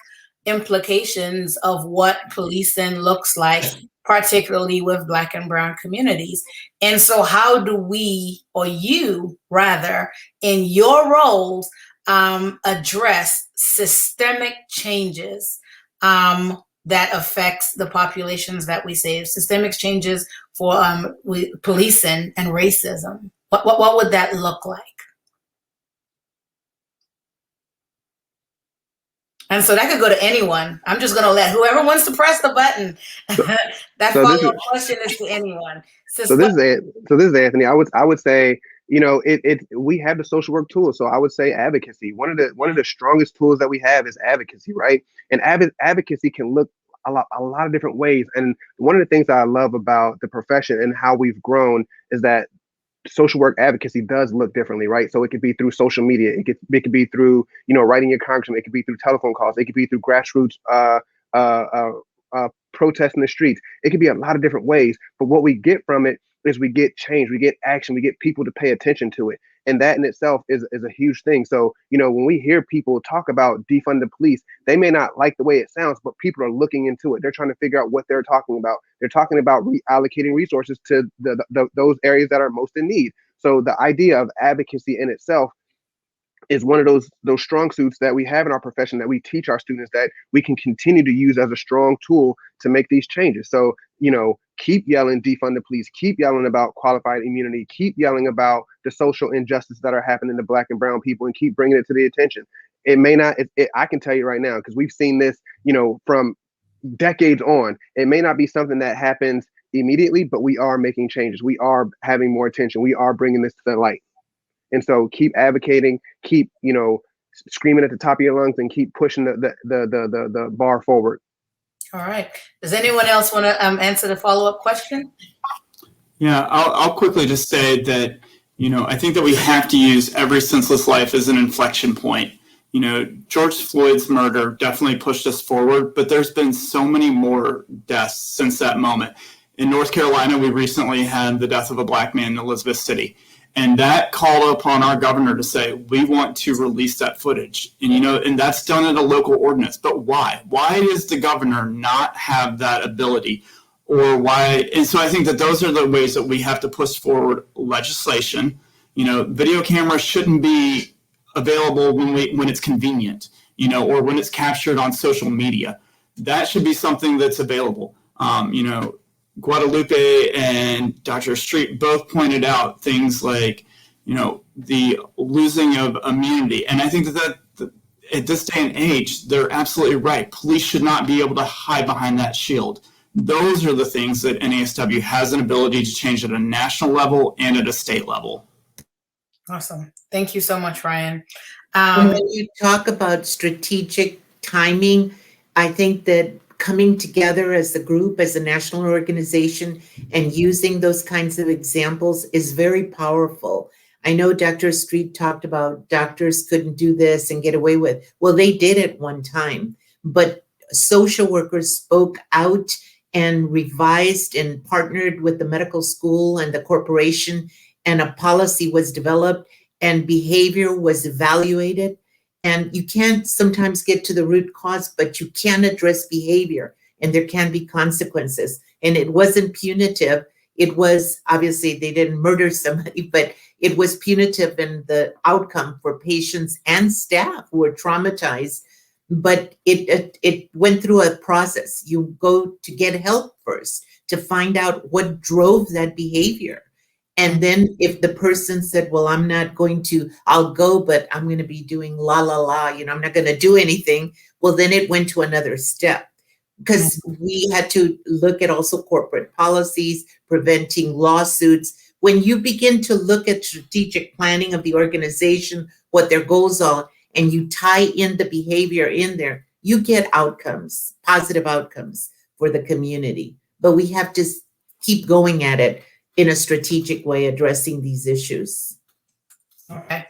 implications of what policing looks like, particularly with Black and Brown communities. And so how do we, or you rather, in your roles, address systemic changes that affects the populations that we save, systemic changes for policing and racism? What would that look like? And so that could go to anyone. I'm just going to let whoever wants to press the button. That follow-up question is to anyone. So this is Anthony. I would say, we have the social work tools. So I would say advocacy. One of the strongest tools that we have is advocacy, right? And advocacy can look a lot of different ways. And one of the things that I love about the profession and how we've grown is that social work advocacy does look differently, right? So it could be through social media. It could be through, writing your congressman. It could be through telephone calls. It could be through grassroots protests in the streets. It could be a lot of different ways. But what we get from it is we get change, we get action, we get people to pay attention to it. And that in itself is a huge thing. So, when we hear people talk about defund the police, they may not like the way it sounds, but people are looking into it. They're trying to figure out what they're talking about. They're talking about reallocating resources to those areas that are most in need. So the idea of advocacy in itself is one of those strong suits that we have in our profession, that we teach our students, that we can continue to use as a strong tool to make these changes. So, keep yelling defund the police, keep yelling about qualified immunity, keep yelling about the social injustice that are happening to Black and Brown people, and keep bringing it to the attention. It may not, I can tell you right now, because we've seen this, from decades on. It may not be something that happens immediately, but we are making changes. We are having more attention. We are bringing this to the light. And so keep advocating, keep, screaming at the top of your lungs, and keep pushing the bar forward. All right. Does anyone else want to answer the follow-up question? Yeah, I'll quickly just say that, I think that we have to use every senseless life as an inflection point. George Floyd's murder definitely pushed us forward, but there's been so many more deaths since that moment. In North Carolina, we recently had the death of a Black man in Elizabeth City. And that called upon our governor to say, we want to release that footage. And, and that's done at a local ordinance. But why? Why does the governor not have that ability? Or why? And so I think that those are the ways that we have to push forward legislation. Video cameras shouldn't be available when it's convenient, or when it's captured on social media. That should be something that's available. Guadalupe and Dr. Street both pointed out things like, the losing of immunity. And I think that at this day and age, they're absolutely right. Police should not be able to hide behind that shield. Those are the things that NASW has an ability to change at a national level and at a state level. Awesome. Thank you so much, Ryan. When you talk about strategic timing, I think that coming together as a group, as a national organization, and using those kinds of examples is very powerful. I know Dr. Street talked about doctors couldn't do this and get away with. Well, they did at one time, but social workers spoke out and revised and partnered with the medical school and the corporation, and a policy was developed and behavior was evaluated. And you can't sometimes get to the root cause, but you can address behavior, and there can be consequences. And it wasn't punitive. It was, obviously, they didn't murder somebody, but it was punitive in the outcome for patients and staff who were traumatized. But it went through a process. You go to get help first to find out what drove that behavior. And then if the person said, well, I'm not going to, I'll go, but I'm going to be doing la, la, la, I'm not going to do anything. Well, then it went to another step, because we had to look at also corporate policies, preventing lawsuits. When you begin to look at strategic planning of the organization, what their goals are, and you tie in the behavior in there, you get outcomes, positive outcomes for the community. but we have to keep going at it in a strategic way, addressing these issues. Okay.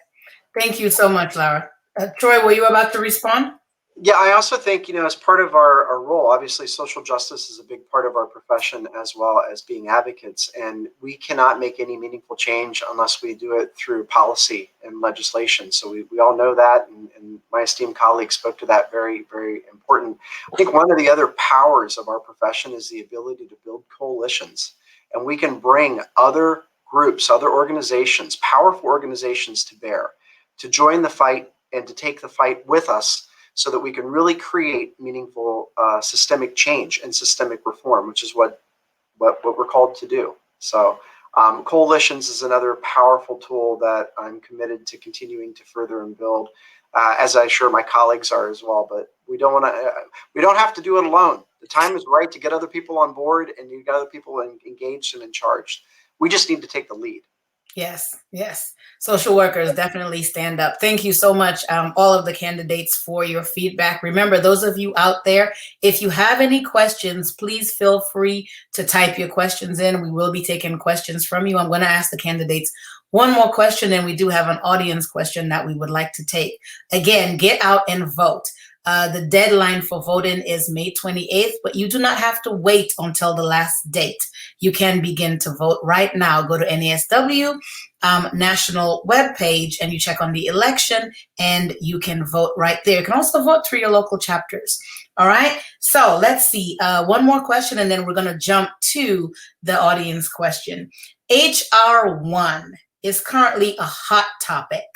Thank you so much, Lara. Troy, were you about to respond? Yeah, I also think, as part of our role, obviously social justice is a big part of our profession as well as being advocates. And we cannot make any meaningful change unless we do it through policy and legislation. So we all know that. And my esteemed colleague spoke to that. Very, very important. I think one of the other powers of our profession is the ability to build coalitions. And we can bring other groups, other organizations, powerful organizations to bear, to join the fight and to take the fight with us, so that we can really create meaningful systemic change and systemic reform, which is what we're called to do. So coalitions is another powerful tool that I'm committed to continuing to further and build, as I'm sure my colleagues are as well. But we don't have to do it alone. The time is right to get other people on board, and you got other people engaged and in charge. We just need to take the lead. Yes, yes. Social workers definitely stand up. Thank you so much, all of the candidates, for your feedback. Remember, those of you out there, if you have any questions, please feel free to type your questions in. We will be taking questions from you. I'm going to ask the candidates one more question, and we do have an audience question that we would like to take. Again, get out and vote. The deadline for voting is May 28th, but you do not have to wait until the last date. You can begin to vote right now. Go to NASW national webpage and you check on the election and you can vote right there. You can also vote through your local chapters. All right. So let's see. One more question and then we're going to jump to the audience question. HR 1 is currently a hot topic.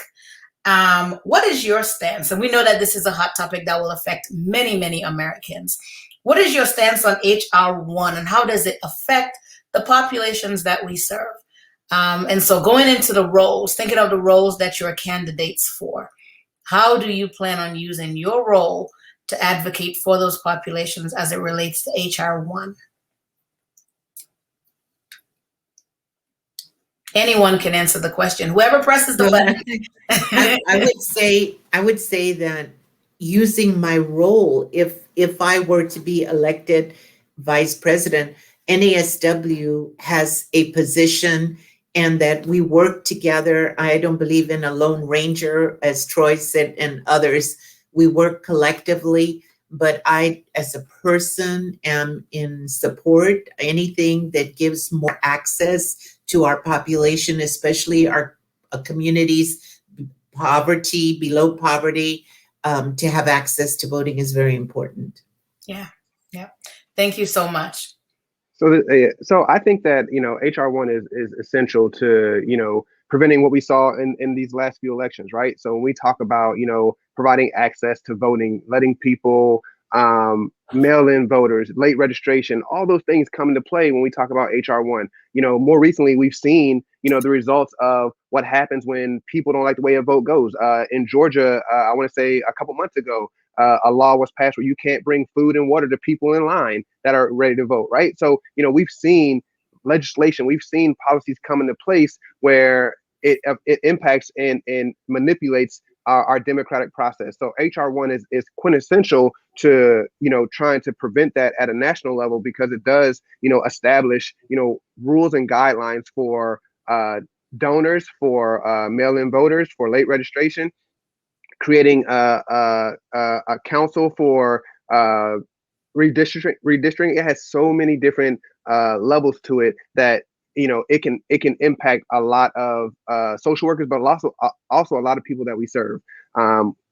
What is your stance? And we know that this is a hot topic that will affect many, many Americans. What is your stance on HR 1 and how does it affect the populations that we serve? And so going into the roles, thinking of the roles that you're candidates for, how do you plan on using your role to advocate for those populations as it relates to HR 1? Anyone can answer the question. Whoever presses the button. I would say that using my role, if I were to be elected vice president, NASW has a position and that we work together. I don't believe in a lone ranger, as Troy said, and others. We work collectively, but I, as a person, am in support. Anything that gives more access to our population, especially our communities, poverty, below poverty, to have access to voting is very important. Yeah, yeah. Thank you so much. So I think that, HR 1 is essential to, preventing what we saw in these last few elections, right? So when we talk about, providing access to voting, letting people mail-in voters, late registration, all those things come into play when we talk about HR 1. More recently, we've seen, the results of what happens when people don't like the way a vote goes. In Georgia, I want to say a couple months ago, a law was passed where you can't bring food and water to people in line that are ready to vote, right? So, we've seen legislation, we've seen policies come into place where it impacts and manipulates our democratic process. So HR 1 is quintessential to, trying to prevent that at a national level, because it does, establish, rules and guidelines for donors, for mail-in voters, for late registration, creating a council for redistricting. It has so many different levels to it that it can impact a lot of social workers, but also a lot of people that we serve.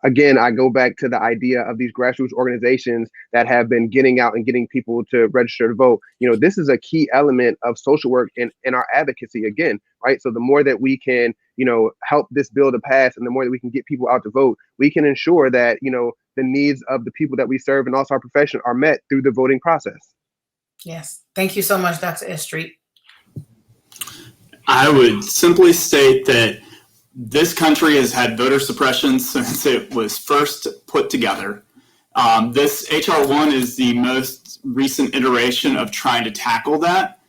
Again, I go back to the idea of these grassroots organizations that have been getting out and getting people to register to vote. This is a key element of social work in our advocacy again, right? So the more that we can, help this bill to pass and the more that we can get people out to vote, we can ensure that, the needs of the people that we serve and also our profession are met through the voting process. Yes. Thank you so much, Dr. Estreet. I would simply state that this country has had voter suppression since it was first put together. This HR 1 is the most recent iteration of trying to tackle that.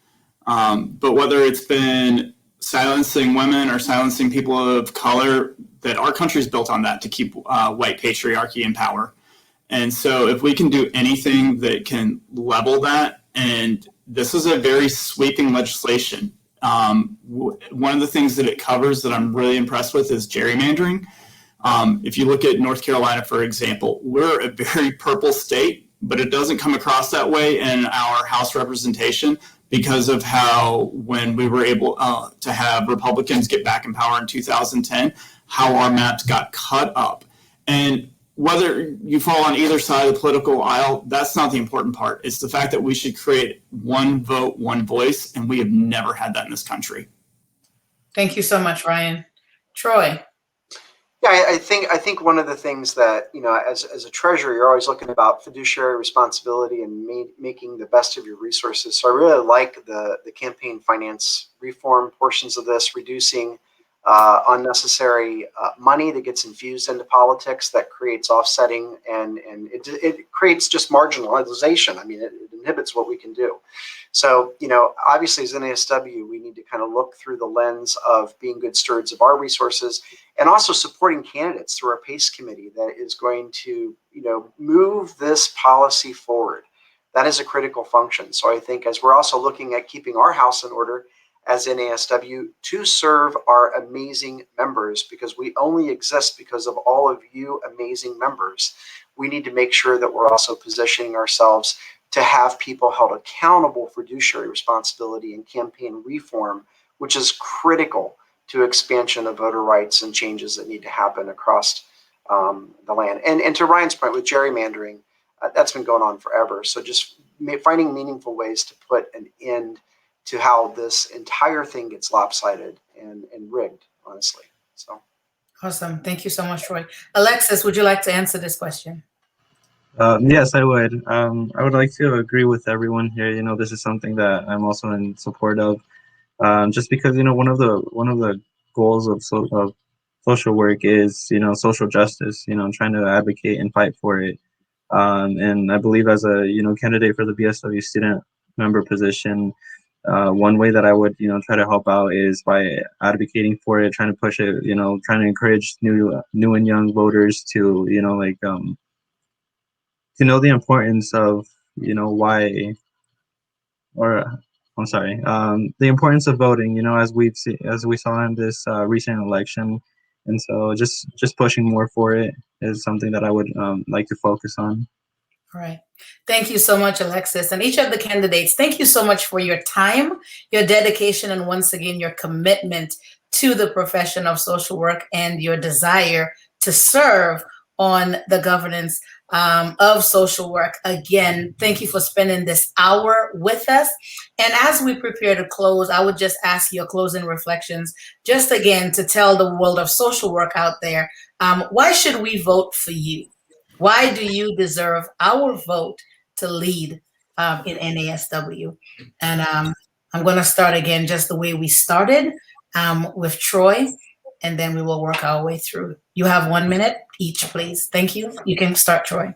But whether it's been silencing women or silencing people of color, that our country is built on that to keep white patriarchy in power. And so if we can do anything that can level that and this is a very sweeping legislation. One of the things that it covers that I'm really impressed with is gerrymandering. If you look at North Carolina, for example, we're a very purple state, but it doesn't come across that way in our House representation because of how, when we were able to have Republicans get back in power in 2010, how our maps got cut up. And whether you fall on either side of the political aisle, that's not the important part. It's the fact that we should create one vote, one voice, and we have never had that in this country. Thank you so much, Ryan. Troy. Yeah, I think one of the things that, you know, as a treasurer, you're always looking about fiduciary responsibility and making the best of your resources. So I really like the campaign finance reform portions of this, reducing unnecessary money that gets infused into politics that creates offsetting, and it creates just marginalization. I mean, it inhibits what we can do. So, you know, obviously as NASW, we need to kind of look through the lens of being good stewards of our resources and also supporting candidates through our PACE committee that is going to, you know, move this policy forward. That is a critical function. So I think as we're also looking at keeping our house in order as NASW to serve our amazing members, because we only exist because of all of you amazing members, we need to make sure that we're also positioning ourselves to have people held accountable for fiduciary responsibility and campaign reform, which is critical to expansion of voter rights and changes that need to happen across the land. And to Ryan's point with gerrymandering, that's been going on forever. So just finding meaningful ways to put an end to how this entire thing gets lopsided and rigged, honestly. So Awesome. Thank you so much, Troy. Alexis, would you like to answer this question? Yes, I would. I would like to agree with everyone here. You know, this is something that I'm also in support of. Just because, you know, one of the goals of social work is, you know, social justice. You know, trying to advocate and fight for it. And I believe as a, you know, candidate for the BSW student member position, one way that I would, you know, try to help out is by advocating for it, trying to push it, you know, trying to encourage new and young voters to, you know, like to know the importance of, you know, the importance of voting, you know, as we saw in this recent election. And so just pushing more for it is something that I would like to focus on. All right. Thank you so much, Alexis. And each of the candidates, thank you so much for your time, your dedication, and once again, your commitment to the profession of social work and your desire to serve on the governance of social work. Again, thank you for spending this hour with us. And as we prepare to close, I would just ask your closing reflections, just again, to tell the world of social work out there, why should we vote for you? Why do you deserve our vote to lead in NASW? And I'm going to start again just the way we started with Troy, and then we will work our way through. You have 1 minute each, please. Thank you. You can start, Troy.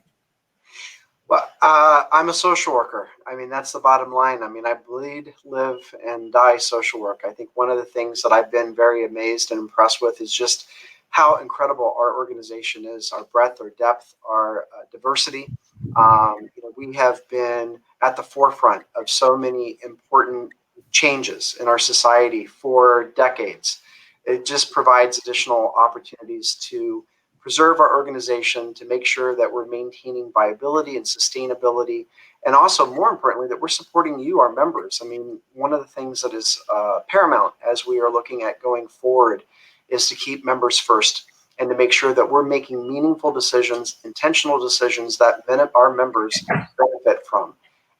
Well, I'm a social worker. I mean, that's the bottom line. I mean, I bleed, live, and die social work. I think one of the things that I've been very amazed and impressed with is just how incredible our organization is, our breadth, our depth, our diversity. You know, we have been at the forefront of so many important changes in our society for decades. It just provides additional opportunities to preserve our organization, to make sure that we're maintaining viability and sustainability, and also, more importantly, that we're supporting you, our members. I mean, one of the things that is paramount as we are looking at going forward is to keep members first and to make sure that we're making meaningful decisions, intentional decisions that our members benefit from.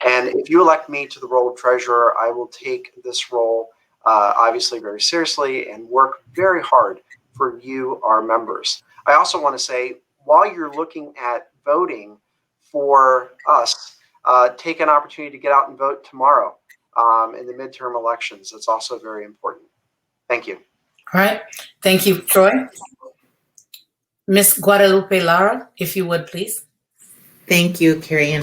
And if you elect me to the role of treasurer, I will take this role obviously very seriously and work very hard for you, our members. I also want to say, while you're looking at voting for us, take an opportunity to get out and vote tomorrow in the midterm elections. It's also very important. Thank you. All right. Thank you, Troy. Miss Guadalupe Lara, if you would, please. Thank you, Carrie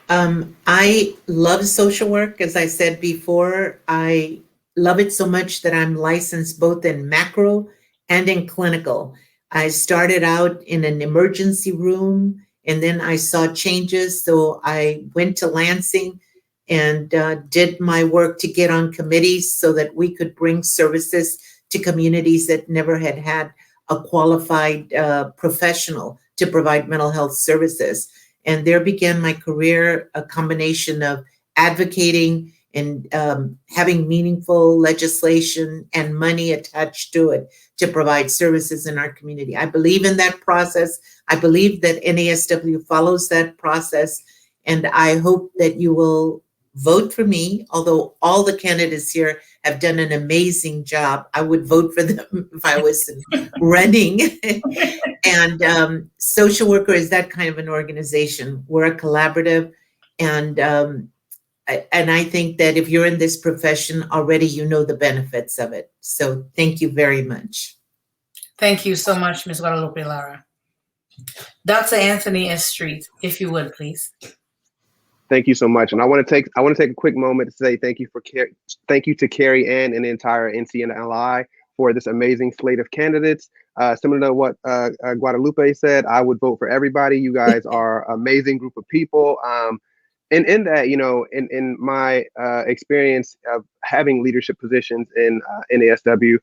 Ann. I love social work. As I said before, I love it so much that I'm licensed both in macro and in clinical. I started out in an emergency room, and then I saw changes. So I went to Lansing, and did my work to get on committees so that we could bring services to communities that never had had a qualified professional to provide mental health services. And there began my career, a combination of advocating and having meaningful legislation and money attached to it to provide services in our community. I believe in that process. I believe that NASW follows that process, and I hope that you will vote for me. Although all the candidates here have done an amazing job, I would vote for them if I was running. And social worker is that kind of an organization. We're a collaborative, and I think that if you're in this profession already, you know the benefits of it. So thank you very much. Thank you so much, Ms. Guadalupe Lara. Dr. Anthony S. Street, if you would, please. Thank you so much, and I want to take a quick moment to say thank you to Carrie Ann and the entire NCNLI for this amazing slate of candidates. Similar to what Guadalupe said, I would vote for everybody. You guys are an amazing group of people. And in that, in my experience of having leadership positions in NASW,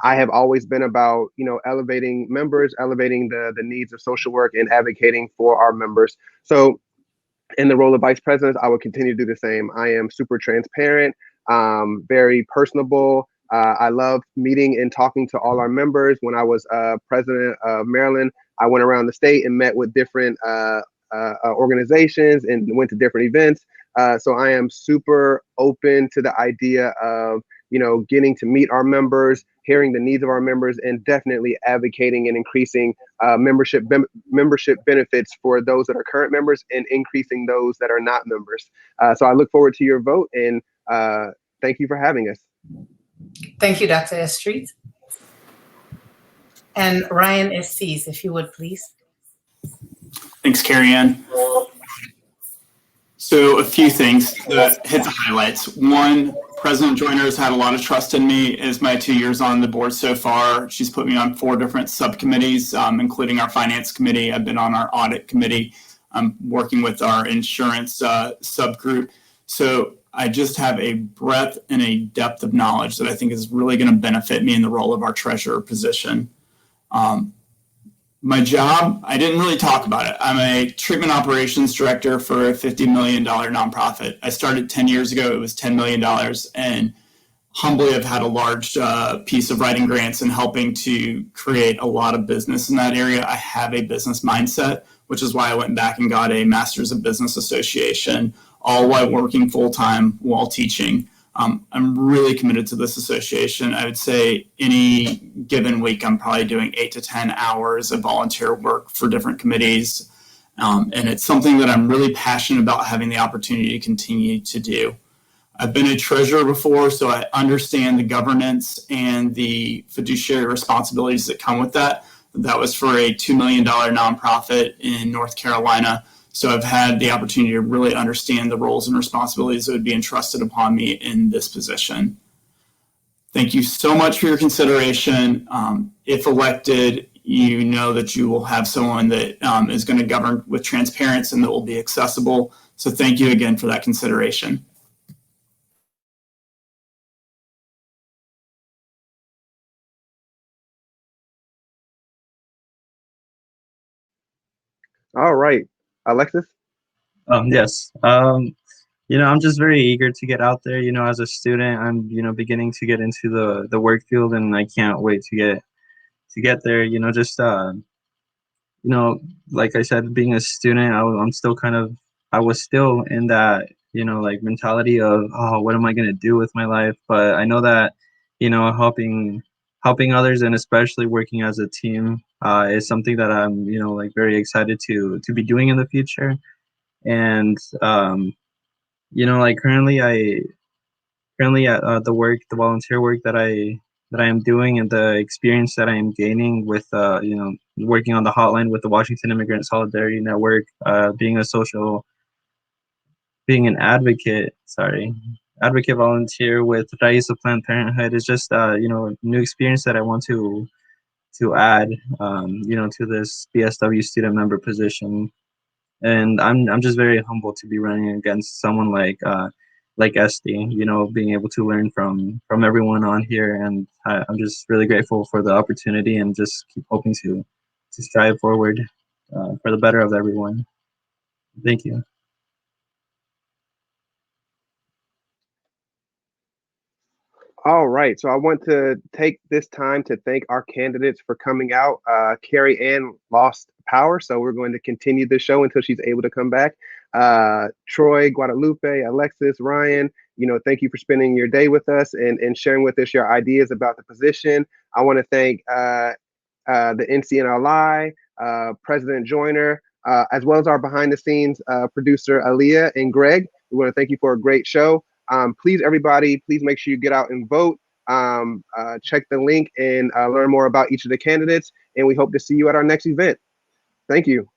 I have always been about, elevating members, elevating the needs of social work and advocating for our members. So in the role of vice president, I will continue to do the same. I am super transparent, very personable. I love meeting and talking to all our members. When I was president of Maryland, I went around the state and met with different organizations and went to different events. So I am super open to the idea of, getting to meet our members, hearing the needs of our members, and definitely advocating and increasing membership benefits for those that are current members and increasing those that are not members. So I look forward to your vote, and thank you for having us. Thank you, Dr. S. Street. And Ryan Estes, if you would, please. Thanks, Carrie Ann. So a few things that hit the highlights. One, President Joyner has had a lot of trust in me as my 2 years on the board so far. She's put me on 4 different subcommittees, including our finance committee. I've been on our audit committee. I'm working with our insurance subgroup. So I just have a breadth and a depth of knowledge that I think is really going to benefit me in the role of our treasurer position. My job, I didn't really talk about it. I'm a treatment operations director for a $50 million nonprofit. I started 10 years ago. It was $10 million. And humbly, I've had a large piece of writing grants and helping to create a lot of business in that area. I have a business mindset, which is why I went back and got a Master's of Business Association, all while working full-time while teaching. I'm really committed to this association. I would say any given week, I'm probably doing 8 to 10 hours of volunteer work for different committees. And it's something that I'm really passionate about having the opportunity to continue to do. I've been a treasurer before, so I understand the governance and the fiduciary responsibilities that come with that. That was for a $2 million nonprofit in North Carolina. So I've had the opportunity to really understand the roles and responsibilities that would be entrusted upon me in this position. Thank you so much for your consideration. If elected, you know that you will have someone that is going to govern with transparency and that will be accessible. So thank you again for that consideration. All right, Alexis. Yes. I'm just very eager to get out there. As a student, I'm, beginning to get into the work field, and I can't wait to get there. Like I said, being a student, I was still in that, mentality of, oh, what am I going to do with my life? But I know that, helping others, and especially working as a team, is something that I'm, very excited to be doing in the future. And, currently at the volunteer work that I am doing, and the experience that I am gaining with, working on the hotline with the Washington Immigrant Solidarity Network, being an advocate volunteer with Raíz of Planned Parenthood is just, a new experience that I want to add, to this BSW student member position. And I'm just very humbled to be running against someone like Estes, you know, being able to learn from everyone on here. And I'm just really grateful for the opportunity and just keep hoping to strive forward for the better of everyone. Thank you. All right, so I want to take this time to thank our candidates for coming out. Carrie Ann lost power, so we're going to continue the show until she's able to come back. Troy, Guadalupe, Alexis, Ryan, you know, thank you for spending your day with us and sharing with us your ideas about the position. I want to thank the NCNLI, President Joyner, as well as our behind the scenes producer, Aaliyah and Greg. We want to thank you for a great show. Please, everybody, please make sure you get out and vote. Check the link and learn more about each of the candidates. And we hope to see you at our next event. Thank you.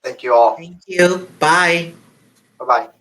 Thank you all. Thank you. Bye. Bye-bye.